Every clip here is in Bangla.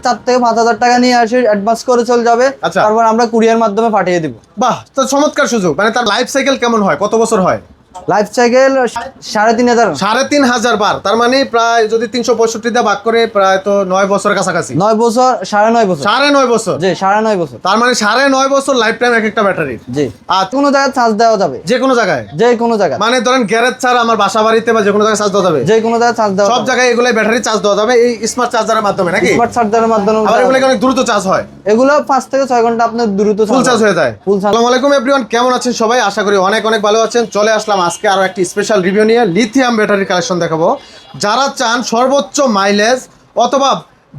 4 থেকে 5,000 টাকা নিয়ে আসে, অ্যাডভান্স করে চলে যাবে, তারপর আমরা কুরিয়ার মাধ্যমে পাঠিয়ে দিব। বাহ, তো চমৎকার সুযোগ। মানে তার লাইফ সাইকেল কেমন হয়, কত বছর হয়? লাইফ সাইকেল 3,500 3,500 বার। তার মানে প্রায় যদি 365 দিয়ে ভাগ করে প্রায় তো 9 বছরের কাছাকাছি। 9 বছর, 9.5 বছর। 9.5 বছর, জি 9.5 বছর। তার মানে 9.5 বছর লাইফ টাইম এক একটা ব্যাটারি। জি, আর কোনো জায়গায় চার্জ দেওয়া যাবে, যে কোনো জায়গায়, যে কোনো জায়গায়। মানে ধরেন গ্যারেজ ছাড়া আমার বাসা বাড়িতে বা যে কোনো জায়গায় চার্জ দেওয়া যাবে, যে কোনো জায়গায় চার্জ দেওয়া সব জায়গায় এগুলো ব্যাটারি চার্জ দেওয়া যাবে এই স্মার্ট চার্জারের মাধ্যমে নাকি? স্মার্ট চার্জারের মাধ্যমে। আবার এগুলো অনেক দ্রুত চার্জ হয়, এগুলো 5 থেকে 6 ঘন্টা আপনার দ্রুত ফুল চার্জ হয়ে যায়। আসসালামু আলাইকুম এভরিওয়ান, কেমন আছেন সবাই? আশা করি অনেক অনেক ভালো আছেন। চলে আসলাম আজকে আরো একটি স্পেশাল রিভিউ নিয়ে। লিথিয়াম ব্যাটারি কালেকশন দেখাবো। যারা চান সর্বোচ্চ মাইলেজ অথবা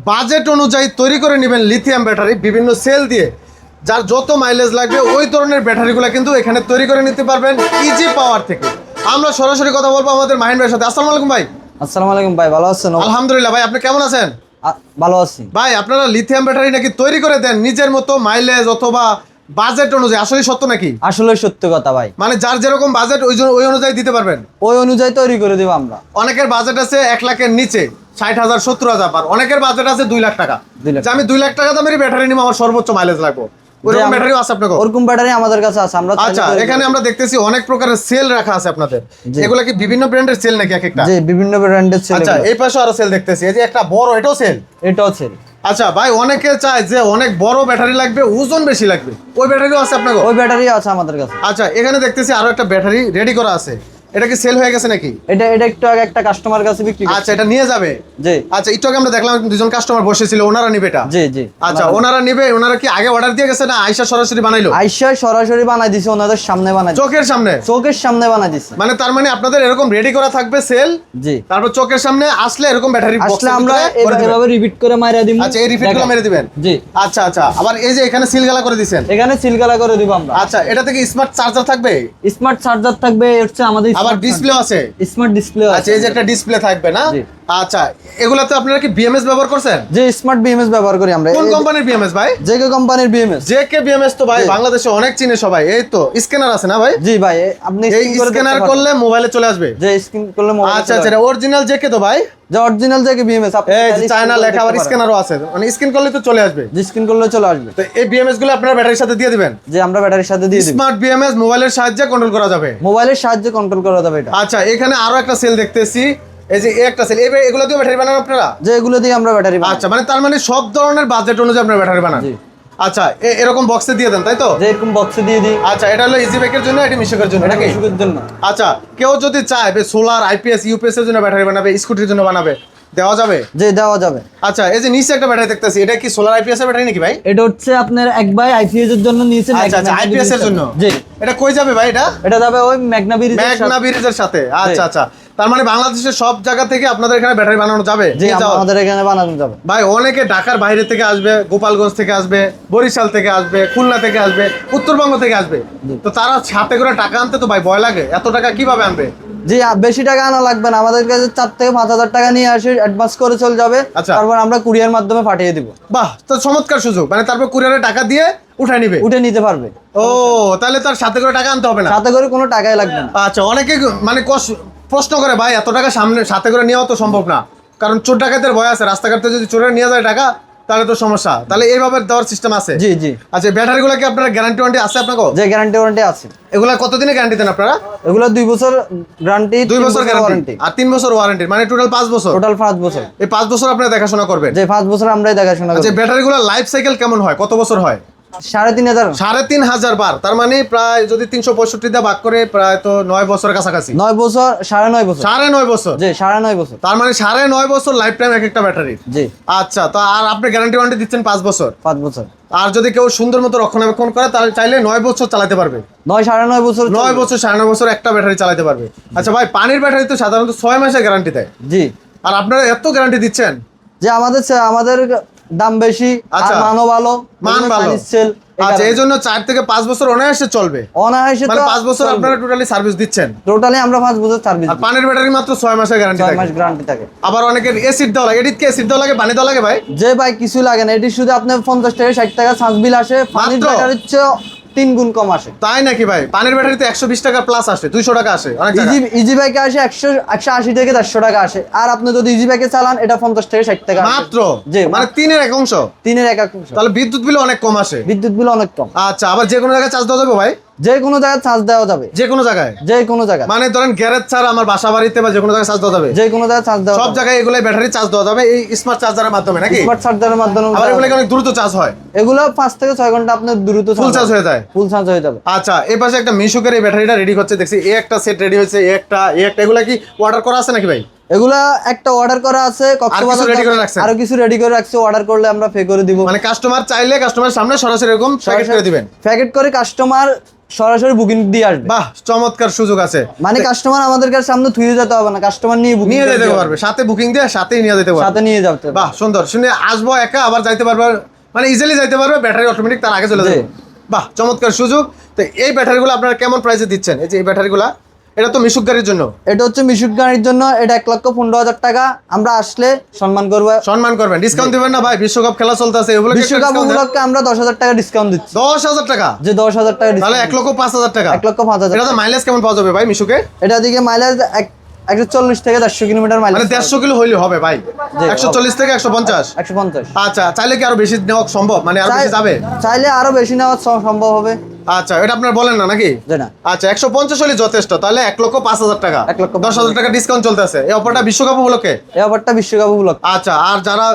বাজেট অনুযায়ী তৈরি করে নেবেন লিথিয়াম ব্যাটারি, বিভিন্ন সেল দিয়ে যার যত মাইলেজ লাগবে ওই ধরনের ব্যাটারিগুলো কিন্তু এখানে তৈরি করে নিতে পারবেন ইজি পাওয়ার থেকে। আমরা সরাসরি কথা বলবো আমাদের মাহিন ভাইয়ের সাথে। আসসালামু আলাইকুম ভাই। আসসালামু আলাইকুম ভাই, ভালো আছেন? আলহামদুলিল্লাহ ভাই, আপনি কেমন আছেন? ভালো আছি ভাই। আপনারা লিথিয়াম ব্যাটারি নাকি তৈরি করে দেন নিজের মতো মাইলেজ অথবা বাজেট অনুযায়ী, আসলে সত্য নাকি? আসলে সত্য কথা ভাই, মানে যার যেরকম বাজেট ওই অনুযায়ী দিতে পারবেন? ওই অনুযায়ী তৈরি করে দেব আমরা। অনেকের বাজেট আছে 1 লাখের নিচে, 60,000 70,000 বার। অনেকের বাজেট আছে 2 লাখ টাকা, যে আমি 2 লাখ টাকা দামের ব্যাটারি নিব, আমার সর্বোচ্চ মাইলেজ লাগবে। ওরকম ব্যাটারিও আছে আপনাদের? ওরকম ব্যাটারি আমাদের কাছে আছে। আমরা আচ্ছা, এখানে আমরা দেখতেছি অনেক প্রকারের সেল রাখা আছে আপনাদের। এগুলা কি বিভিন্ন ব্র্যান্ডের সেল নাকি এক একটা? জি, বিভিন্ন ব্র্যান্ডের সেল। আচ্ছা, এই পাশে আরো সেল দেখতেছি, এই যে একটা বড়, এটাও সেল? এটাও সেল। আচ্ছা ভাই, অনেকে চায় যে অনেক বড় ব্যাটারি লাগবে, ওজন বেশি লাগবে, ওই ব্যাটারিও আছে আপনাদের? ওই ব্যাটারি আছে আমাদের কাছে। আচ্ছা, এখানে দেখতেছি আরো একটা ব্যাটারি রেডি করা আছে। এটা কি সেল হয়ে গেছে নাকি? এটা একটু আগে একটা কাস্টমার কাছে বিক্রি করছি। আচ্ছা, এটা নিয়ে যাবে? জি। আচ্ছা, একটু আগে আমরা দেখলাম দুজন কাস্টমার বসেছিল, ওনারা নিবে এটা? জি জি। আচ্ছা, ওনারা নিবে। ওনারা কি আগে অর্ডার দিয়ে গেছে না আয়শা সরাসরি বানাইলো? আয়শা সরাসরি বানাই দিছে, ওনাদের সামনে বানাই, চোখের সামনে? চোখের সামনে বানাই দিছে। মানে তার মানে আপনাদের এরকম রেডি করা থাকবে সেল? জি। তারপর চোখের সামনে আসলে এরকম ব্যাটারি আসলে আমরা এভাবে রিপিট করে মাইরা দিমু। আচ্ছা, এই রিপিটগুলো মেরে দিবেন? জি। আচ্ছা আচ্ছা, আবার এই যে এখানে সিলগালা করে দিবেন? এখানে সিলগালা করে দিব আমরা। আচ্ছা, এটা থেকে স্মার্ট চার্জার থাকবে? স্মার্ট চার্জার থাকবে, হচ্ছে আমাদের আবার ডিসপ্লে আছে? স্মার্ট ডিসপ্লে আছে। আচ্ছা, এই যে একটা ডিসপ্লে থাকবে না? জি। আচ্ছা, এগুলাতে আপনারা কি বিএমএস ব্যবহার করছেন? যে স্মার্ট বিএমএস ব্যবহার করি আমরা। কোন কোম্পানির বিএমএস ভাই? জেকে কোম্পানির বিএমএস। জেকে বিএমএস তো ভাই বাংলাদেশে অনেক চিনে সবাই। এই তো স্ক্যানার আছে না ভাই? জি ভাই, আপনি এই স্ক্যানার করলে মোবাইলে চলে আসবে? যে স্ক্যান করলে মোবাইলে। আচ্ছা আচ্ছা, অরিজিনাল জেকে তো ভাই? যে অরিজিনাল জেকে বিএমএস। এই যে চায়না লেখা, আবার স্ক্যানারও আছে, মানে স্ক্যান করলে তো চলে আসবে? যে স্ক্যান করলে চলে আসবে। তো এই বিএমএস গুলো আপনারা ব্যাটারির সাথে দিয়ে দিবেন? যে আমরা ব্যাটারির সাথে দিয়ে দিই। স্মার্ট বিএমএস মোবাইলের সাহায্যে কন্ট্রোল করা যাবে? মোবাইলের সাহায্যে কন্ট্রোল করা যাবে এটা। আচ্ছা, এখানে আরো একটা সেল দেখতেছি, এই যে একটা সেল। এগুলো দিয়ে ব্যাটারি বানান আপনারা? যে এগুলো দিয়ে আমরা ব্যাটারি বানাই। আচ্ছা, মানে তার মানে সব ধরনের বাজেট অনুযায়ী আপনারা ব্যাটারি বানান? জি। আচ্ছা, এরকম বক্সে দিয়ে দেন তাই তো? যে এরকম বক্সে দিয়ে দিই। আচ্ছা, এটা হলো ইজি বাইকের জন্য, এটা মিশুকের জন্য নাকি? মিশুকের জন্য। আচ্ছা, কেউ যদি চায় সোলার, আইপিএস, ইউপিএস এর জন্য ব্যাটারি বানাবে, স্কুটির জন্য বানাবে, দেওয়া যাবে? যে দেওয়া যাবে। আচ্ছা, এই যে নিচে একটা ব্যাটারি দেখতেছি, এটা কি সোলার আইপিএস এর ব্যাটারি নাকি ভাই? এটা হচ্ছে আপনার এক বাই আইপিএস এর জন্য নিচে। আচ্ছা আচ্ছা, আইপিএস এর জন্য। জি। এটা কই যাবে ভাই? এটা যাবে ওই মেঘনা ব্রিজের সাথে। আচ্ছা আচ্ছা, তার মানে বাংলাদেশের সব জায়গা থেকে আপনাদের এখানে ব্যাটারি বানানো যাবে? জি, আমাদের এখানে বানানো যাবে ভাই। অনেকে ঢাকার বাইরে থেকে আসবে, গোপালগঞ্জ থেকে আসবে, বরিশাল থেকে আসবে, খুলনা থেকে আসবে, উত্তরবঙ্গ থেকে আসবে, তো তারা সাথে করে টাকা আনতে তো ভাই ভয় লাগে। এত টাকা কিভাবে আনবে? জি, বেশি টাকা আনা লাগবে না, আমাদের কাছে 4 থেকে 5,000 টাকা নিয়ে আসে, অ্যাডভান্স করে চলে যাবে, তারপর আমরা কুরিয়ার মাধ্যমে পাঠিয়ে দিব। বাহ, তো চমৎকার সুযোগ। মানে তারপর কুরিয়ারে টাকা দিয়ে উঠে নিতে পারবে? ও, তাহলে তার সাথে করে টাকা আনতে হবে না? সাথে করে কোনো টাকাই লাগবে না। আচ্ছা, অনেকে মানে প্রশ্ন করে ভাই এত টাকা সাথে করে নেওয়া তো সম্ভব না, কারণ চোর ডাকাতের ভয় আছে, রাস্তাঘাট থেকে যদি চোরে নিয়ে যায় টাকা তাহলে তো সমস্যা। তাহলে এইভাবে দেওয়ার সিস্টেম আছে? জি জি। আচ্ছা, ব্যাটারিগুলো কি আপনার গ্যারান্টি ওয়ারেন্টি আছে আপনাকে? যে গ্যারান্টি ওয়ারেন্টি আছে। এগুলা কতদিনের গ্যারান্টি দেন আপনারা? এগুলো 2 বছর গ্যারান্টি, 2 বছর গ্যারান্টি আর 3 বছর ওয়ারেন্টি, মানে টোটাল 5 বছর। টোটাল 5 বছর। এই 5 বছর আপনারা দেখাশোনা করবেন? যে 5 বছর আমরাই দেখাশোনা করব। আচ্ছা, ব্যাটারিগুলো লাইফ সাইকেল কেমন হয়, কত বছর হয়? 3,500। 3,500 বার। তার মানে প্রায় যদি 365 দিয়ে ভাগ করে প্রায় তো 9 বছরের কাছাকাছি। 9 বছর, 9.5 বছর। 9.5 বছর? জি, 9.5 বছর। তার মানে 9.5 বছর লাইফ টাইম এক একটা ব্যাটারি? জি। আচ্ছা, তো আর আপনি গ্যারান্টি ওয়ারেন্টি দিচ্ছেন 5 বছর? 5 বছর। আর যদি কেউ সুন্দর মতো রক্ষণাবেক্ষণ করে তাহলে চাইলে 9 বছর চালাতে পারবে? 9.5 বছর। 9 বছর 9.5 বছর একটা ব্যাটারি চালাতে পারবে। আচ্ছা ভাই, পানির ব্যাটারি তো সাধারণত 6 মাসের গ্যারান্টি দেয়। জি। আর আপনারা এত গ্যারান্টি দিচ্ছেন? যে আমাদের দাম বেশি, আর মানও ভালো, মান ভালো। আচ্ছা, এই জন্য 4 থেকে 5 বছর অনায়াসে চলবে? অনায়াসে, মানে 5 বছর আপনারা টোটালি সার্ভিস দিচ্ছেন? টোটালি আমরা 5 বছর সার্ভিস। আর পানির ব্যাটারি মাত্র 6 মাসের গ্যারান্টি থাকে? 6 মাস গ্যারান্টি থাকে। আবার অনেকের এসিড দেওয়া লাগে, এডিট কে এসিড দেওয়া লাগে, পানি দেওয়া লাগে ভাই? যে ভাই কিছু লাগে না, এটি শুধু আপনার 50 থেকে 60 টাকা চার্জ বিল আসে। পানির ব্যাটারি হচ্ছে 3 গুণ কম আসে। তাই নাকি ভাই? পানির ব্যাটারিতে 120 টাকা প্লাস আসে, 200 টাকা আসে অনেক জায়গায়। ইজি বাইকে আসে 180 থেকে 150 টাকা আসে। আর আপনি যদি ইজি বাইকে চালান এটা 50 থেকে 60 টাকা আসে। মাত্র? জি, মানে 3-এর 1 অংশ। 3-এর 1 অংশ। তাহলে বিদ্যুৎ বিল অনেক কম আসে। বিদ্যুৎ বিল অনেক কম। আচ্ছা, আবার যে কোনো জায়গায় চার্জ দেওয়া যাবে ভাই? যে কোনো জায়গায় চার্জ দেওয়া যাবে। যে কোনো জায়গায়? যে কোনো জায়গায়। মানে ধরেন গ্যারেজ ছাড়া আমার বাসা বাড়িতে বা যে কোনো জায়গায় চার্জ দেওয়া যাবে? যে কোনো জায়গায় চার্জ দেওয়া সব যাবে। জায়গায় এগুলাই ব্যাটারি চার্জ দেওয়া যাবে এই স্মার্ট চার্জারের মাধ্যমে নাকি? স্মার্ট চার্জারের মাধ্যমে। আবার এগুলো অনেক দ্রুত চার্জ হয়? এগুলো 5 থেকে 6 ঘন্টা আপনার দ্রুত ফুল চার্জ হয়ে যায়। ফুল চার্জ হয়ে যাবে। আচ্ছা, এই পাশে একটা মিশুকের এই ব্যাটারিটা রেডি হচ্ছে দেখছি। এই একটা সেট রেডি হয়েছে, এই একটা এগুলা কি অর্ডার করা আছে নাকি ভাই? এগুলা একটা অর্ডার করা আছে কক্সবাজার। রেডি করে রাখছেন? আরো কিছু রেডি করে রাখছি, অর্ডার করলে আমরা পে করে দিব। মানে কাস্টমার চাইলে কাস্টমার সামনে সরাসরি এরকম প্যাকেট করে দিবেন? প্যাকেট করে কাস্টমার সরাসরি বুকিং দিয়ে আসবে। বাহ, চমৎকার সুযোগ আছে। মানে কাস্টমার আমাদের কাছে সামনে থুয়ে যেতে হবে না, কাস্টমার নিয়ে বুকিং নিয়ে যেতে পারবে, সাথে বুকিং দিয়ে সাথেই নিয়ে যেতে পারবে। সাথে নিয়ে যেতে। বাহ, সুন্দর। শুনে আসবো একা, আবার যাইতে পারবে, মানে ইজিলি যাইতে পারবে, ব্যাটারি অটোমেটিক তার আগে চলে যাবে। বাহ, চমৎকার সুযোগ। তো এই ব্যাটারিগুলো আপনারা কেমন প্রাইসে দিচ্ছেন? এই যে এই ব্যাটারিগুলো, এটা তো মিশুক গাড়ির জন্য। এটা হচ্ছে মিশুক গাড়ির জন্য। এটা 1,15,000 টাকা। আমরা আসলে সম্মান করব। সম্মান করবেন, ডিসকাউন্ট দিবেন না ভাই? বিশ্বকাপ খেলা চলতেছে, এগুলো বিশ্বকাপ উপলক্ষে আমরা 10,000 টাকা ডিসকাউন্ট দিচ্ছি। 10,000 টাকা? যে 10,000 টাকা তাহলে 1,05,000 টাকা। 1,05,000। এটা তো মাইলেজ কেমন পাওয়া যাবে ভাই মিশুকে? এটা দিকে মাইলেজ 140 থেকে 400 কিলোমিটার মাইলেজ। মানে 150 কিলো হইলে হবে ভাই? 140 থেকে 150? 150। আচ্ছা, চাইলে কি আরো বেশি নেওয়া সম্ভব? মানে আরো বেশি যাবে? চাইলে আরো বেশি নেওয়া সম্ভব হবে। আচ্ছা, এটা আপনার বলেন না নাকি? জি না। আচ্ছা, 150 হলে যথেষ্ট। তাহলে 1,05,000 টাকা, 10,000 টাকা ডিসকাউন্ট চলতেছে এই অফারটা বিশ্বকাপ উপলক্ষে। এই অফারটা বিশ্বকাপ উপলক্ষে। আচ্ছা, আর যারা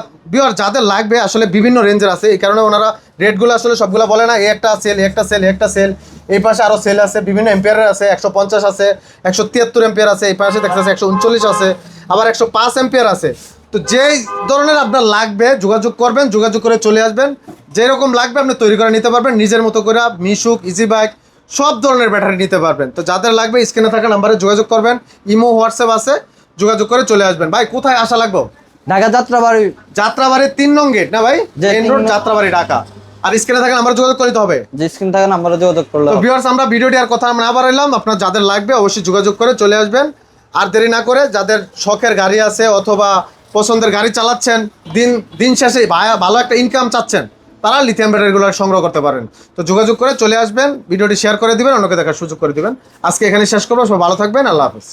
যাদের লাগবে আসলে বিভিন্ন রেঞ্জের আছে, এই কারণে ওনারা রেটগুলো আসলে সবগুলো বলে না। এই একটা সেল, একটা সেল, একটা সেল, এই পাশে আরো সেল আছে, বিভিন্ন এম্পিয়ারের আছে, 150 আছে, 173 এম্পিয়ার আছে, এই পাশে দেখতেছে 139 আছে, আবার 105 এম্পিয়ার আছে। তো যেই ধরনের আপনার লাগবে যোগাযোগ করবেন, যোগাযোগ করে চলে আসবেন। যেরকম লাগবে আপনি তৈরি করে নিতে পারবেন নিজের মতো করে। মিশুক, ইজি বাইক সব ধরনের ব্যাটারি নিতে পারবেন। তো যাদের লাগবে স্ক্রিনে থাকা নাম্বারে যোগাযোগ করবেন, ইমো হোয়াটসঅ্যাপ আছে, যোগাযোগ করে চলে আসবেন। ভাই কোথায় আসা লাগবে? ঢাকা যাত্রাবাড়ি। যাত্রাবাড়ি 3 নং গেট না ভাই? Main road Jatrabari Dhaka. আর স্ক্রিনে থাকা নাম্বারে যোগাযোগ করতে হবে। যে স্ক্রিনে থাকা নাম্বারে যোগাযোগ করলে। তো ভিউয়ার্স, আমরা ভিডিওটি আর কথা না বাড়াইলাম, আপনার যাদের লাগবে অবশ্যই যোগাযোগ করে চলে আসবেন। আর দেরি না করে, যাদের শখের গাড়ি আছে অথবা পছন্দের গাড়ি চালাচ্ছেন, দিন শেষে ভালো একটা ইনকাম চাচ্ছেন, তারা লিথিয়াম ব্যাটারিগুলো সংগ্রহ করতে পারেন। তো যোগাযোগ করে চলে আসবেন, ভিডিওটি শেয়ার করে দিবেন, অন্যকে দেখার সুযোগ করে দিবেন। আজকে এখানে শেষ করবো। সব ভালো থাকবেন, আল্লাহ হাফেজ।